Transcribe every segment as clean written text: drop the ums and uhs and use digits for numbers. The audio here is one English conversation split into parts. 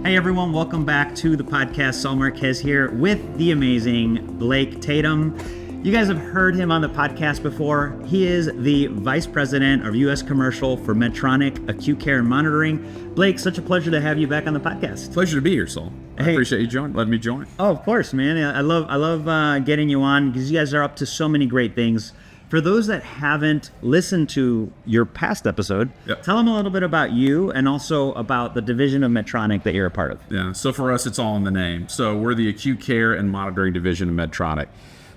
Hey everyone, welcome back to the podcast. Saul Marquez here with the amazing Blake Tatum. You guys have heard him on the podcast before. He is the Vice President of U.S. Commercial for Medtronic Acute Care and Monitoring. Blake, such a pleasure to have you back on the podcast. Pleasure to be here, Saul. I appreciate you letting me join. Oh, of course, man. I love getting you on because you guys are up to so many great things. For those that haven't listened to your past episode, Tell them a little bit about you and also about the division of Medtronic that you're a part of. Yeah, so for us, it's all in the name. So we're the Acute Care and Monitoring Division of Medtronic.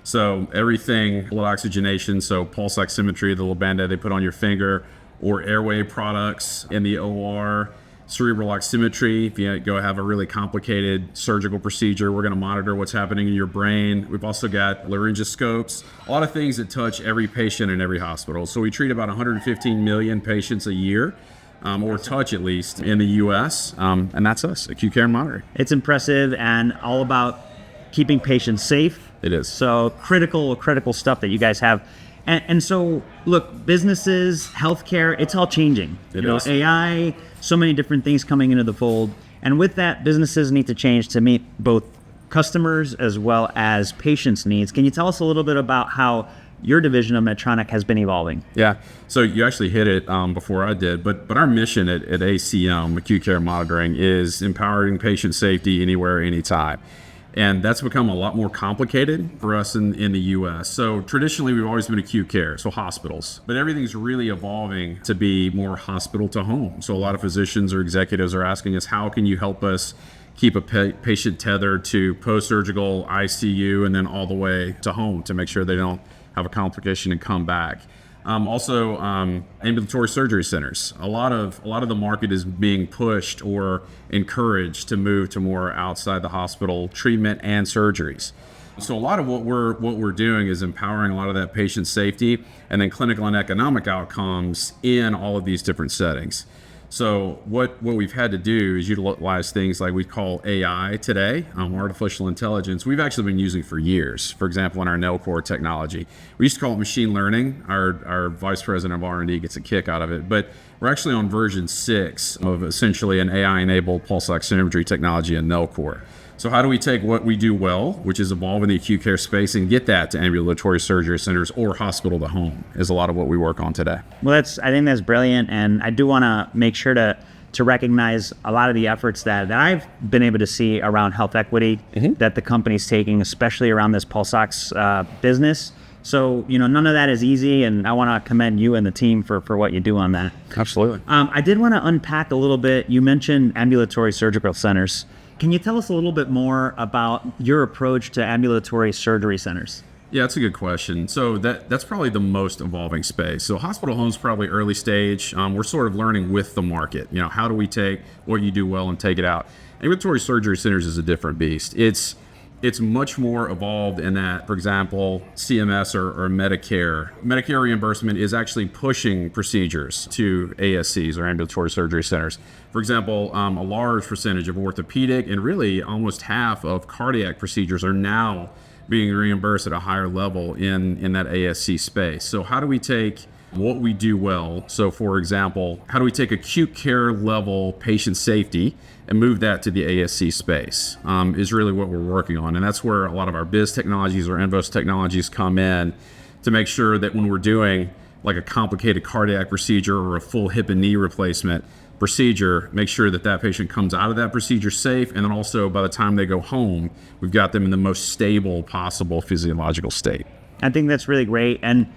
So everything, blood oxygenation, so pulse oximetry, the little band-aid they put on your finger, or airway products in the OR, cerebral oximetry. If you go have a really complicated surgical procedure, we're going to monitor what's happening in your brain. We've also got laryngoscopes, a lot of things that touch every patient in every hospital. So we treat about 115 million patients a year, or touch at least, in the U.S., and that's us, Acute Care and Monitoring. It's impressive and all about keeping patients safe. It is. So critical stuff that you guys have. And so, look, businesses, healthcare, it's all changing. It is. AI, so many different things coming into the fold. And with that, businesses need to change to meet both customers as well as patients' needs. Can you tell us a little bit about how your division of Medtronic has been evolving? Yeah, so you actually hit it before I did, but our mission at ACM, Acute Care Monitoring, is empowering patient safety anywhere, anytime. And that's become a lot more complicated for us in the U.S. So traditionally, we've always been acute care, so hospitals. But everything's really evolving to be more hospital to home. So a lot of physicians or executives are asking us, how can you help us keep a patient tethered to post-surgical ICU and then all the way to home to make sure they don't have a complication and come back. Also, ambulatory surgery centers. A lot of the market is being pushed or encouraged to move to more outside the hospital treatment and surgeries. So a lot of what we're doing is empowering a lot of that patient safety and then clinical and economic outcomes in all of these different settings. So what we've had to do is utilize things like we call AI today, artificial intelligence. We've actually been using for years. For example, in our Nellcore technology, we used to call it machine learning. Our vice president of R&D gets a kick out of it, but we're actually on version 6 of essentially an AI-enabled pulse oximetry technology in Nellcore. So how do we take what we do well, which is evolve in the acute care space, and get that to ambulatory surgery centers or hospital to home is a lot of what we work on today. Well, I think that's brilliant. And I do want to make sure to recognize a lot of the efforts that I've been able to see around health equity that the company's taking, especially around this pulse ox business. So, none of that is easy, and I want to commend you and the team for what you do on that. Absolutely. I did want to unpack a little bit. You mentioned ambulatory surgical centers. Can you tell us a little bit more about your approach to ambulatory surgery centers? Yeah, that's a good question. So that's probably the most evolving space. So hospital home's probably early stage. We're sort of learning with the market. How do we take what you do well and take it out? Ambulatory surgery centers is a different beast. It's much more evolved in that, for example, CMS or Medicare reimbursement is actually pushing procedures to ASCs or ambulatory surgery centers. For example, a large percentage of orthopedic and really almost half of cardiac procedures are now being reimbursed at a higher level in that ASC space. So how do we take what we do well? So for example, how do we take acute care level patient safety and move that to the ASC space is really what we're working on. And that's where a lot of our biz technologies or Envos technologies come in to make sure that when we're doing like a complicated cardiac procedure or a full hip and knee replacement procedure, make sure that patient comes out of that procedure safe. And then also by the time they go home, we've got them in the most stable possible physiological state. I think that's really great. And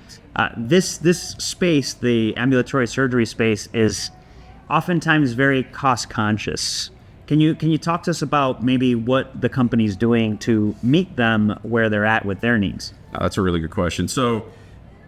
this space, the ambulatory surgery space, is oftentimes very cost conscious. Can you talk to us about maybe what the company's doing to meet them where they're at with their needs? That's a really good question. So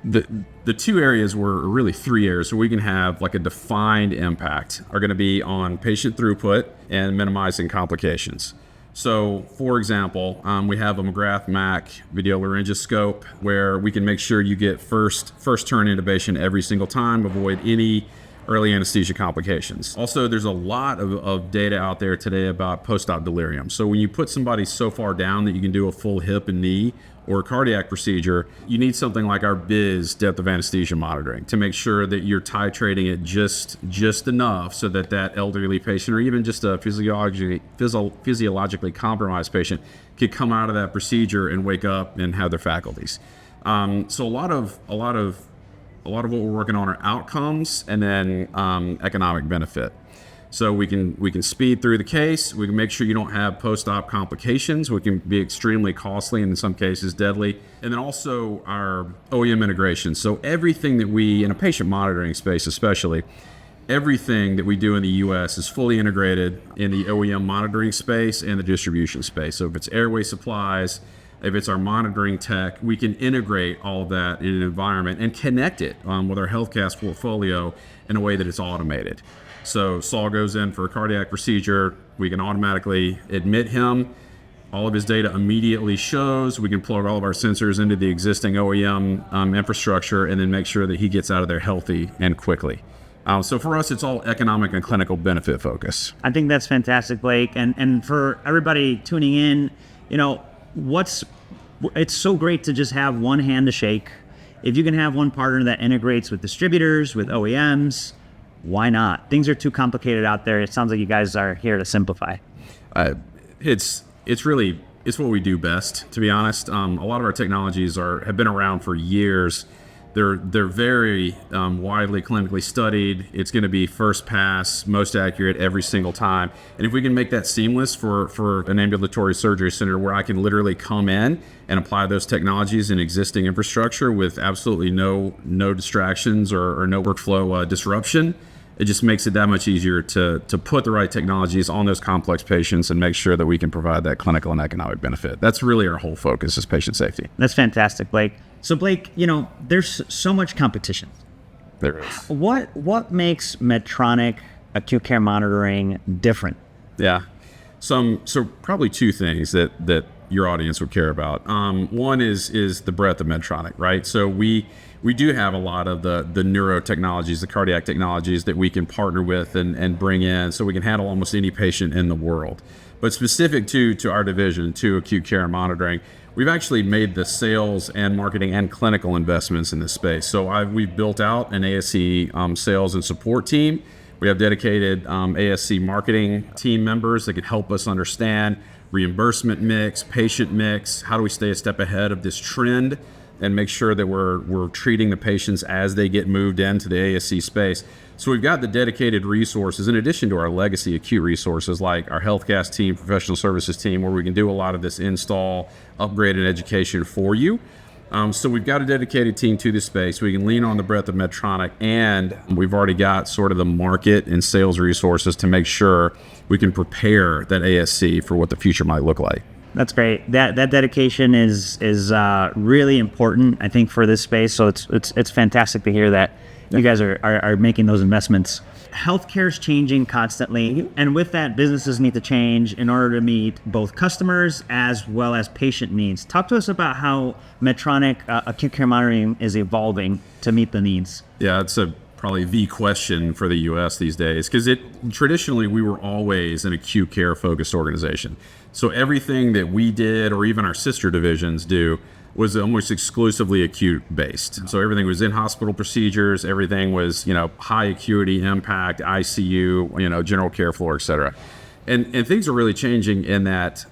the two areas were really 3 areas so we can have like a defined impact are going to be on patient throughput and minimizing complications. So for example, we have a McGrath Mac video laryngoscope where we can make sure you get first turn intubation every single time, avoid any early anesthesia complications. Also, there's a lot of data out there today about post-op delirium. So when you put somebody so far down that you can do a full hip and knee or a cardiac procedure, you need something like our BIS depth of anesthesia monitoring to make sure that you're titrating it just enough so that that elderly patient or even just a physiologically compromised patient could come out of that procedure and wake up and have their faculties. So a lot of what we're working on are outcomes and then economic benefit. So we can speed through the case. We can make sure you don't have post-op complications, which can be extremely costly and in some cases deadly. And then also our OEM integration. So everything that we, in a patient monitoring space especially, everything that we do in the U.S. is fully integrated in the OEM monitoring space and the distribution space. So if it's airway supplies, if it's our monitoring tech, we can integrate all of that in an environment and connect it with our HealthCast portfolio in a way that it's automated. So Saul goes in for a cardiac procedure, we can automatically admit him. All of his data immediately shows. We can plug all of our sensors into the existing OEM infrastructure and then make sure that he gets out of there healthy and quickly. So for us, it's all economic and clinical benefit focus. I think that's fantastic, Blake. And for everybody tuning in, it's so great to just have one hand to shake. If you can have one partner that integrates with distributors, with OEMs, why not? Things are too complicated out there. It sounds like you guys are here to simplify. It's what we do best, to be honest. A lot of our technologies have been around for years. They're very widely clinically studied. It's going to be first pass, most accurate every single time. And if we can make that seamless for an ambulatory surgery center where I can literally come in and apply those technologies in existing infrastructure with absolutely no distractions or no workflow disruption, it just makes it that much easier to put the right technologies on those complex patients and make sure that we can provide that clinical and economic benefit. That's really our whole focus is patient safety. That's fantastic, Blake. So Blake, there's so much competition. There is. What makes Medtronic acute care monitoring different? Yeah. So probably two things that your audience would care about. One is the breadth of Medtronic, right? So we do have a lot of the neuro technologies, the cardiac technologies that we can partner with and bring in so we can handle almost any patient in the world. But specific to our division, to acute care monitoring, we've actually made the sales and marketing and clinical investments in this space. So we've built out an ASC sales and support team. We have dedicated ASC marketing team members that can help us understand reimbursement mix, patient mix, how do we stay a step ahead of this trend and make sure that we're treating the patients as they get moved into the ASC space. So we've got the dedicated resources in addition to our legacy acute resources like our HealthCast team, professional services team, where we can do a lot of this install, upgrade, and education for you. So we've got a dedicated team to this space. We can lean on the breadth of Medtronic, and we've already got sort of the market and sales resources to make sure we can prepare that ASC for what the future might look like. That's great. That dedication is really important, I think, for this space. So it's fantastic to hear that you guys are making those investments. Healthcare is changing constantly, and with that, businesses need to change in order to meet both customers as well as patient needs. Talk to us about how Medtronic acute care monitoring is evolving to meet the needs. Yeah, it's probably the question for the U.S. these days, because traditionally we were always an acute care focused organization. So everything that we did, or even our sister divisions do, was almost exclusively acute based. So everything was in hospital procedures, everything was, high acuity impact, ICU, general care floor, et cetera. And things are really changing in that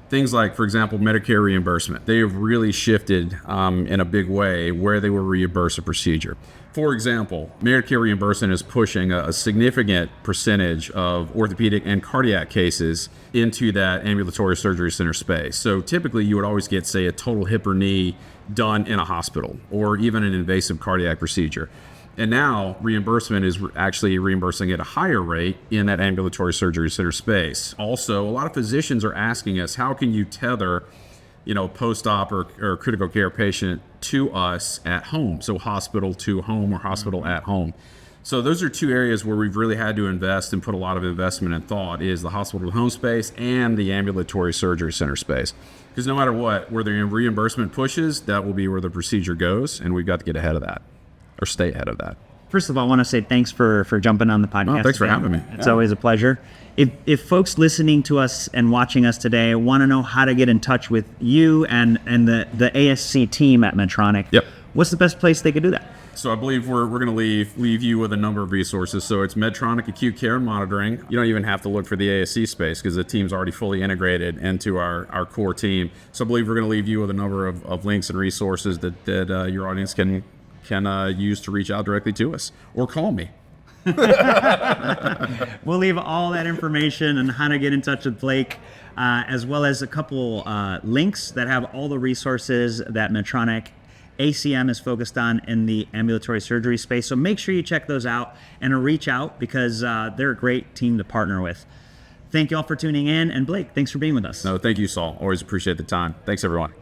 things like, for example, Medicare reimbursement, they have really shifted in a big way where they will reimburse a procedure. For example, Medicare reimbursement is pushing a significant percentage of orthopedic and cardiac cases into that ambulatory surgery center space. So typically you would always get, say, a total hip or knee done in a hospital or even an invasive cardiac procedure. And now reimbursement is actually reimbursing at a higher rate in that ambulatory surgery center space. Also, a lot of physicians are asking us, how can you tether post-op or critical care patient to us at home? So hospital to home or hospital at home. So those are two areas where we've really had to invest and put a lot of investment and thought, is the hospital to home space and the ambulatory surgery center space. Because no matter what, where the reimbursement pushes, that will be where the procedure goes, and we've got to get ahead of that or stay ahead of that. First of all, I want to say thanks for jumping on the podcast. Oh, thanks for again. having me. It's always a pleasure. If folks listening to us and watching us today want to know how to get in touch with you and the ASC team at Medtronic, Yep. what's the best place they could do that? So I believe we're going to leave you with a number of resources. So it's Medtronic Acute Care and Monitoring. You don't even have to look for the ASC space because the team's already fully integrated into our core team. So I believe we're going to leave you with a number of links and resources that your audience can use to reach out directly to us or call me. We'll leave all that information on how to get in touch with Blake, as well as a couple links that have all the resources that Medtronic ACM is focused on in the ambulatory surgery space. So make sure you check those out and reach out because they're a great team to partner with. Thank you all for tuning in. And Blake, thanks for being with us. No, thank you, Saul. Always appreciate the time. Thanks, everyone.